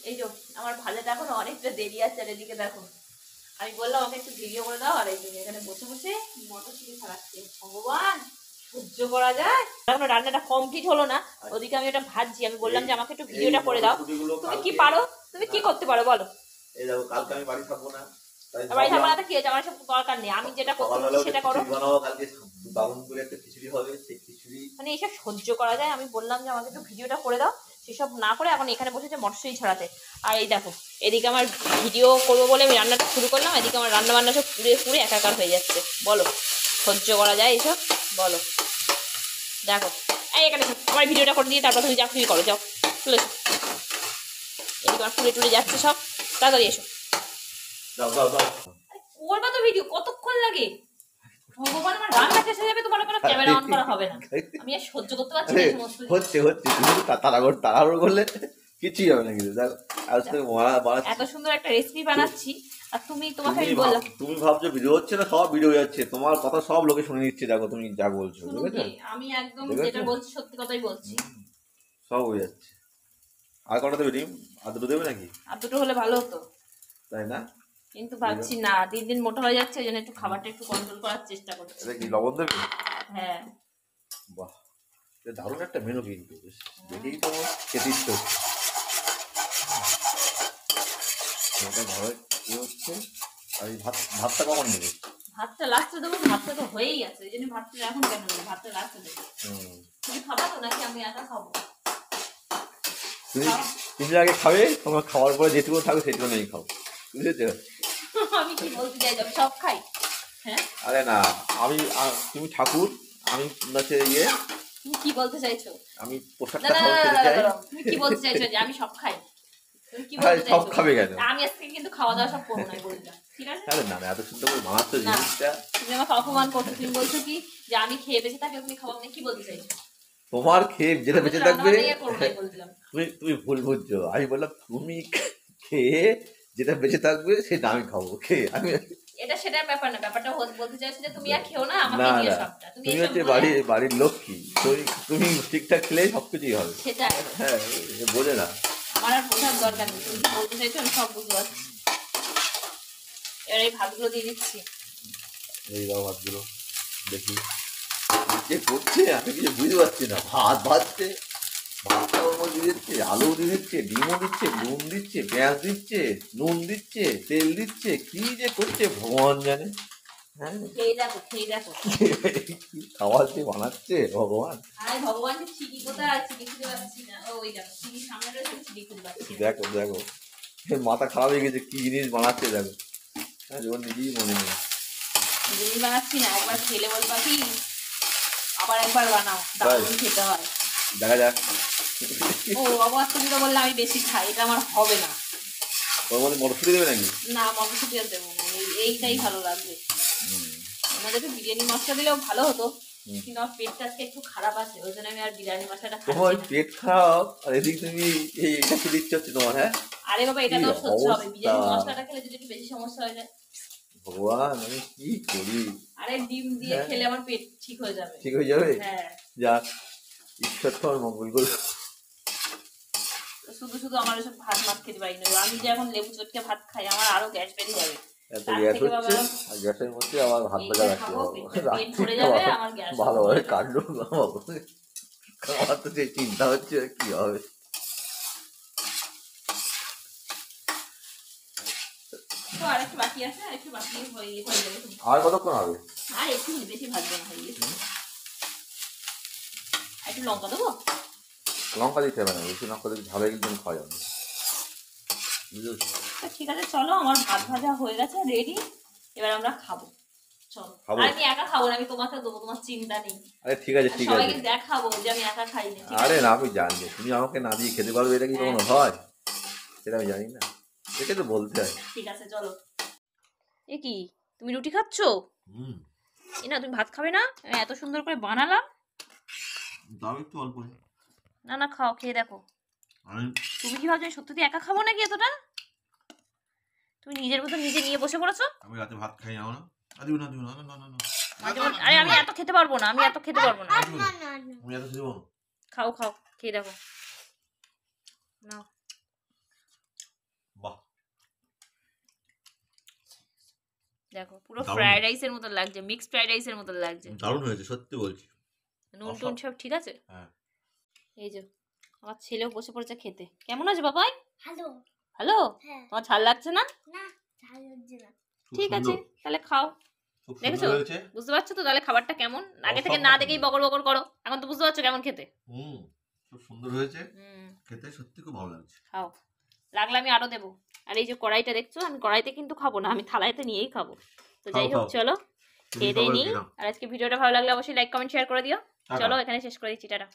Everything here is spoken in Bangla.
এই যে আমার ভাজাটা এখন অনেকটা দেরি আছে, আর এদিকে দেখো আমি বললাম আমাকে একটু ভিডিও করে দাও, আর এই যে এখানে বসে বসে মটরশুঁটি ছাড়াচ্ছে। ভগবান, সহ্য করা যায়? এখনো রান্নাটা কমপ্লিট হলো না, ওদিকে আমি ওটা ভাজছি। আমি বললাম যে আমাকে একটু ভিডিওটা করে দাও। তুমি কি পারো, তুমি কি করতে পারো বলো? এই দেখো, কালকে আমি বাড়ি থাকবো না, বাড়ি থাকবো না তো কি হয়েছে? আমার সব দরকার নেই, আমি যেটা করতে বলছি সেটা করো। কালকে দারুণ করে একটা খিচুড়ি হবে, সেই খিচুড়ি মানে এইসব সহ্য করা যায়? আমি বললাম যে আমাকে একটু ভিডিওটা করে দাও, সেসব না করে এখন এখানে বসেছে মটরশুঁটি ছড়াতে। আর এই দেখো এদিকে আমার ভিডিও করবো বলে আমি রান্নাটা শুরু করলাম, এদিকে আমার রান্না বান্না সব পুড়ে পুড়ে একাকার হয়ে যাচ্ছে। বলো সহ্য করা যায় এইসব? বলো। দেখো এই এখানে আমার ভিডিওটা করে দিয়ে তারপর তুমি যা খুশি করো, যাও চলে এসো। এদিকে আমার পুড়ে টুড়ে যাচ্ছে সব, তাড়াতাড়ি এসো। করবা তো ভিডিও, কতক্ষণ লাগে? ভগবান, আমার রান্না শেষ হয়ে যাবে, তোমার কোনো ক্যামেরা অন করা হবে না। আমি আর সহ্য করতে পারছি না এই সমস্ত। হচ্ছে তুমি তাড়াহুড়ো করলে কিছুই হবে না। কিন্তু দেখো আজকে এত সুন্দর একটা রেসিপি বানাচ্ছি, আর তুমি তোমাকে আমি বললাম তুমি ভাবছো ভিডিও হচ্ছে না, সব ভিডিও যাচ্ছে, তোমার কথা সব লোকে শুনে নিচ্ছে। দেখো তুমি যা বলছো, বুঝেছো? আমি একদম যেটা বলছি সত্যি কথাই বলছি, সব হয়ে যাচ্ছে। আর কটা দেবে ডিম? আর দুটো দেবে নাকি? আর দুটো হলে ভালো হতো, তাই না? কিন্তু ভাবছি না, দিন দিন মোটা হয়ে যাচ্ছে, ওই জন্য একটু খাবারটা একটু কন্ট্রোল করার চেষ্টা করছি। এটা কি লবণ দেবে? হ্যাঁ। বাহ, এটা দারুণ একটা মেনু কিন্তু, দেখেই তো খেতে ইচ্ছে হচ্ছে। এটা ঘরে কি হচ্ছে? আর এই ভাতটা কখন নেবে? ভাতটা লাস্টে দেবো, ভাতটা তো হয়েই আছে, এই জন্য ভাতটা এখন কেন দেবো, ভাতটা লাস্টে দেবো। তুমি খাবা তো নাকি আমি একা খাবো? তুমি আগে খাবে, তোমার খাওয়ার পরে যেটুকু থাকবে সেটুকু নেই খাও, বুঝেছো? আমি কি বলতে চাই, আমি সব খাই। হ্যাঁ আরে না, আমি তুমি ঠাকুর, আমি হচ্ছে ইয়ে। তুমি কি বলতে চাইছো? আমি পোশাকটা খাও খেতে চাই। তুমি কি বলতে চাইছো যে আমি সব খাই? তুমি কি বলতে চাইছো? সব খাবে কেন? আমি আজকে কিন্তু খাওয়া দাওয়া সব করবো না বললাম, ঠিক আছে? আরে না না, এত সুন্দর করে বানাচ্ছো জিনিসটা। তুমি আমাকে অপমান করছো, তুমি বলছো কি যে আমি খেয়ে বেঁচে থাকলে তুমি খাওয়া, মানে কি বলতে চাইছো? তোমার খেয়ে যেটা বেঁচে থাকবে, তুমি ভুল বুঝছো। আমি বললাম তুমি খেয়ে যেটা বেঁচে থাকবে সেটা আমি খাবো, খেয়ে আমি। এটা সেটার ব্যাপার না, ব্যাপারটা বলতে চাইছো যে তুমি আর খেও না, আমাকে না দিয়ে না, সবটা তুমি হচ্ছে বাড়ির লক্ষ্মী, তুমি ঠিকঠাক খেলেই সবকিছুই হবে। সেটা হ্যাঁ, বোঝে না। আমার আর বোঝার দরকার নেই, তুমি বলতে চাইছো আমি সব বুঝতে পারছি। এবার এই ভাতগুলো দিয়ে দিচ্ছি। এই দাও ভাতগুলো, দেখি কে করছে, আমি কিছু বুঝতে পারছি না। ভাত ভাজছে, ভাতটা ওর মধ্যে দিয়ে দিচ্ছে, আলু দিয়ে দিচ্ছে, ডিমও দিচ্ছে, নুন দিচ্ছে, পেঁয়াজ দিচ্ছে, নুন দিচ্ছে, তেল দিচ্ছে, কি যে করছে ভগবান জানে। হ্যাঁ, খেয়ে দেখো, খেয়ে দেখো। কি খাবার যে বানাচ্ছে ভগবান। আরে ভগবান, চিনি কোথায় আছে, দেখতে পাচ্ছি না। ওই দেখো চিনি সামনে রয়েছে, চিনি খুঁজে পাচ্ছি না। দেখো দেখো, মাথা খারাপ হয়ে গেছে, কি জিনিস বানাচ্ছে দেখো। হ্যাঁ, যখন নিজেই মনে নেই। জিনিস বানাচ্ছি না, একবার খেলে বলবা কি আবার একবার বানাও, দারুণ খেতে হয়। দেখা যাক। ও বাবা, তুমি তো বললে আমি বেশি খাই, এটা আমার হবে না। ওর মধ্যে মটরশুঁটি দেবে নাকি? না, মটরশুঁটি আর দেবো না, এইটাই ভালো লাগবে। আমাদের একটু বিরিয়ানি মশলা দিলেও ভালো হতো, কিন্তু আমার পেটটা আজকে একটু খারাপ আছে, ওই জন্য আমি আর বিরিয়ানি মশলাটা খাচ্ছি না। তোমার পেট খারাপ আর এদিক তুমি এটা খেতে ইচ্ছে হচ্ছে তোমার? হ্যাঁ, আরে বাবা, এটা তো সহ্য হবে, বিরিয়ানি মশলাটা খেলে যদি একটু বেশি সমস্যা হয়ে যায়। ভগবান, আমি কি করি? আরে ডিম দিয়ে খেলে আমার পেট ঠিক হয়ে যাবে। ঠিক হয়ে যাবে? হ্যাঁ, যাক, ঈশ্বর তোমার মঙ্গল করুক। শুধু শুধু আমার এসব ভাত মাত খেতে পারি না, আমি যে এখন লেবু চটকে ভাত খাই আমার আরো গ্যাস বেরিয়ে যাবে। এত গ্যাস হচ্ছে, আর গ্যাসের মধ্যে আবার ভাত ভাজা রাখতে হবে, ভালোভাবে কাটলো। আমার তো সেই চিন্তা হচ্ছে কি হবে। আর কতক্ষণ হবে? আর একটু বেশি ভাজবে না, হয়ে গেছে। একটু লঙ্কা দেবো? লঙ্কা দিতে হবে না, বেশি লঙ্কা দিলে ঝাল একদম খাওয়া যাবে। ঠিক আছে, চলো আমার ভাত ভাজা হয়ে গেছে, রেডি। এবার আমরা খাবো, চলো। আমি একা খাবো না, আমি তোমাকে দেবো, তোমার চিন্তা নেই। আরে ঠিক আছে, ঠিক আছে, সবাইকে দেখাবো যে আমি একা খাই না। আরে না, আমি জানি তুমি আমাকে না দিয়ে খেতে পারবে, এটা কি কখনো হয়? সেটা আমি জানি না, এটা তো বলতে হয়। ঠিক আছে, চলো। এ কি, তুমি রুটি খাচ্ছ? এ না, তুমি ভাত খাবে না? আমি এত সুন্দর করে বানালাম। দাও একটু অল্প। না না, খাও, খেয়ে দেখো। তুমি কি ভাবছো সত্যি একা খাবো নাকি এতটা? তুমি নিজের মতো নিজে নিয়ে বসে পড়েছো। আমি রাতে ভাত খাই না, দিও না, দিও না, না না না। আরে আমি এত খেতে পারবো না, আমি এত খেতে পারবো না। আমি এত খেতে পারবো। খাও খাও, খেয়ে দেখো। নাও। দেখো পুরো দারুণ। ফ্রাইড রাইসের মতন লাগছে, মিক্স ফ্রাইড রাইসের মতন লাগছে। দারুণ হয়েছে সত্যি বলছি। নুন টুন সব ঠিক আছে। হ্যাঁ এই যে আমার ছেলেও বসে পড়েছে খেতে। কেমন আছে বাবাই? হ্যালো। ভালো? হ্যাঁ। তোমার ঝাল লাগছে না? না, ঝাল হচ্ছে না। খুব ঠিক আছে, সুন্দর, তাহলে খাও। খুব দেখেছো? সুন্দর হয়েছে। বুঝতে পারছো তো তাহলে খাবারটা কেমন? আগে থেকে অসম্ভব না সুন্দর। দেখেই বকর বকর করো, এখন তো বুঝতে পারছো কেমন খেতে। খুব সুন্দর হয়েছে হুম, খেতে, সত্যি খুব ভালো লাগছে। খাও, লাগলে আমি আরো দেবো। আর এই যে কড়াইটা দেখছো, আমি কড়াইতে কিন্তু খাবো না, আমি থালাইতে নিয়েই খাবো। তো যাই খাও, হোক, খাও। চলো তুমি খেয়ে দিয়ে খাবার নিই। খেয়ে নাও। আর আজকে ভিডিওটা ভালো লাগলে অবশ্যই লাইক কমেন্ট শেয়ার করে দিও। টাটা। চলো এখানে শেষ করে দিচ্ছি, টাটা।